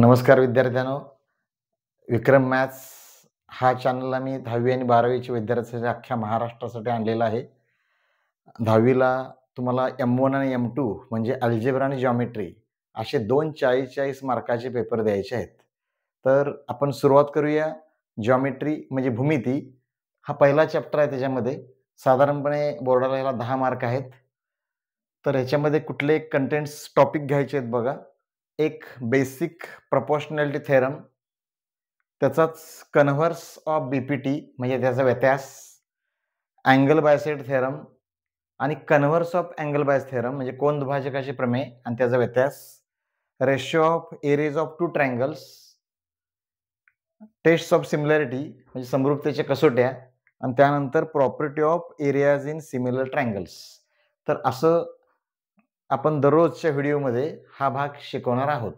नमस्कार विद्यार्थ्यांनो, विक्रम मॅथ्स हा चॅनलला मी 10वी आणि 12वीच्या विद्यार्थ्यांसाठी अख्ख्या महाराष्ट्रासाठी आणलेला आहे. 10वीला तुम्हाला M1 आणि M2 म्हणजे अल्जेब्रा आणि जॉमेट्री असे 2 40-40 मार्काचे पेपर द्यायचे आहेत. तर आपण सुरुवात करूया. जॉमेट्री म्हणजे भूमिती हा पहिला चॅप्टर आहे. त्याच्यामध्ये साधारणपणे बोर्डाला याला 10 मार्क आहेत. तर ह्याच्यामध्ये कुठले कंटेंट्स टॉपिक घ्यायचे आहेत बघा. एक बेसिक प्रपोर्शनॅलिटी थेरम, त्याचाच कन्व्हर्स ऑफ बीपीटी म्हणजे त्याचा व्यत्यास, अँगल बायसेड थेरम आणि कन्व्हर्स ऑफ अँगल बायस थेरम म्हणजे कोन दुभाजकाचे प्रमेय आणि त्याचा व्यत्यास, ratio of areas of two triangles, test of similarity म्हणजे समरूपतेच्या कसोट्या आणि त्यानंतर property of areas in similar triangles. तर असं आपण दररोजच्या व्हिडिओमध्ये हा भाग शिकवणार आहोत.